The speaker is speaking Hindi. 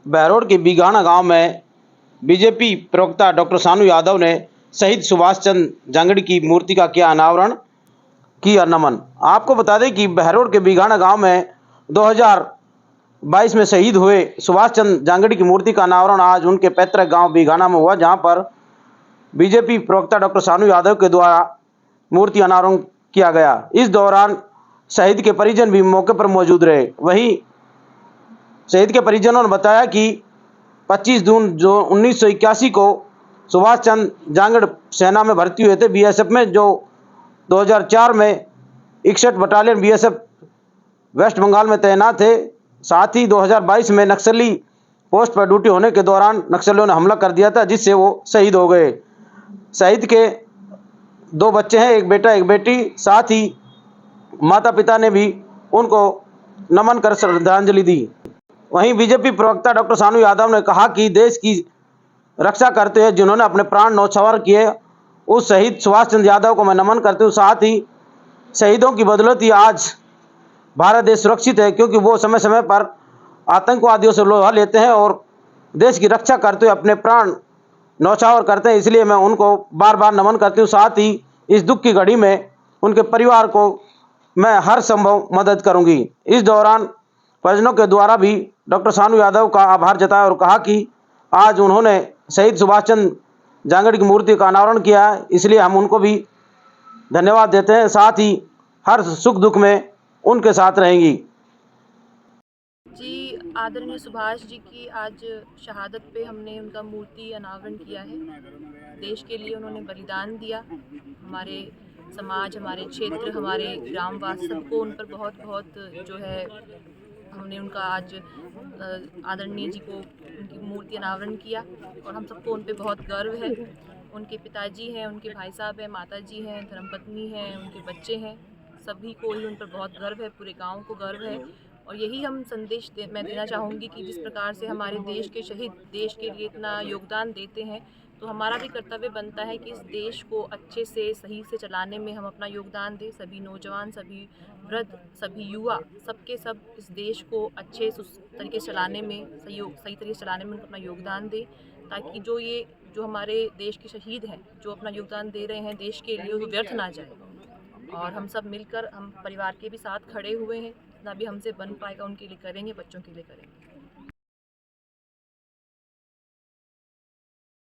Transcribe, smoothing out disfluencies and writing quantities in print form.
बहरोड के बीघाना गांव में बीजेपी प्रवक्ता डॉक्टर सानू यादव ने शहीद सुभाष चंद्र जांगड़ी की मूर्ति का किया अनावरण, किया नमन। आपको बता दें कि बहरोड के बीघाना गांव में 2022 में शहीद हुए सुभाष चंद्र जांगड़ी की मूर्ति का अनावरण आज उनके पैतृक गांव बीघाना में हुआ, जहां पर बीजेपी प्रवक्ता डॉक्टर सानू यादव के द्वारा मूर्ति अनावरण किया गया। इस दौरान शहीद के परिजन भी मौके पर मौजूद रहे। वहीं शहीद के परिजनों ने बताया कि 25 जून जो 1981 को सुभाष चंद्र जांगड़ सेना में भर्ती हुए थे बीएसएफ में, जो 2004 में 61 बटालियन बीएसएफ वेस्ट बंगाल में तैनात थे। साथ ही 2022 में नक्सली पोस्ट पर ड्यूटी होने के दौरान नक्सलियों ने हमला कर दिया था, जिससे वो शहीद हो गए। शहीद के 2 बच्चे हैं, एक बेटा एक बेटी। साथ ही माता पिता ने भी उनको नमन कर श्रद्धांजलि दी। वहीं बीजेपी प्रवक्ता डॉक्टर सानू यादव ने कहा कि देश की रक्षा करते हुए जिन्होंने अपने प्राण न्यौछावर किए, उस शहीद सुभाष चंद्र यादव को मैं नमन करती हूँ। साथ ही शहीदों की बदौलत ही आज भारत देश सुरक्षित है, क्योंकि वो समय समय पर आतंकवादियों से लोहा लेते हैं और देश की रक्षा करते हुए अपने प्राण न्यौछावर करते हैं। इसलिए मैं उनको बार बार नमन करती हूँ। साथ ही इस दुख की घड़ी में उनके परिवार को मैं हर संभव मदद करूंगी। इस दौरान परिजनों के द्वारा भी डॉक्टर सानू यादव का आभार जताया और कहा कि आज उन्होंने शहीद सुभाष चंद्र जांगड़ी की मूर्ति का अनावरण किया है, इसलिए हम उनको भी धन्यवाद देते हैं। साथ ही हर सुख दुख में उनके साथ रहेंगी। जी, आदरणीय सुभाष जी की आज शहादत पे हमने उनका मूर्ति अनावरण किया है। देश के लिए उन्होंने बलिदान दिया। हमारे समाज, हमारे क्षेत्र, हमारे ग्रामवासी सबको उन पर बहुत बहुत जो है हमने उनका आज आदरणीय जी को उनकी मूर्ति अनावरण किया और हम सबको उन पे बहुत गर्व है। उनके पिताजी हैं, उनके भाई साहब हैं, माताजी हैं, धर्मपत्नी हैं, उनके बच्चे हैं, सभी को ही उन पर बहुत गर्व है, पूरे गांव को गर्व है। और यही हम संदेश मैं देना चाहूँगी कि जिस प्रकार से हमारे देश के शहीद देश के लिए इतना योगदान देते हैं, तो हमारा भी कर्तव्य बनता है कि इस देश को अच्छे से सही से चलाने में हम अपना योगदान दें। सभी नौजवान, सभी वृद्ध, सभी युवा, सबके सब इस देश को अच्छे तरीके से चलाने में सही तरीके से चलाने में अपना योगदान दें, ताकि जो हमारे देश के शहीद हैं, जो अपना योगदान दे रहे हैं देश के लिए, वो व्यर्थ ना जाए। और हम सब मिलकर, हम परिवार के भी साथ खड़े हुए हैं, जितना भी हमसे बन पाएगा उनके लिए करेंगे, बच्चों के लिए करेंगे।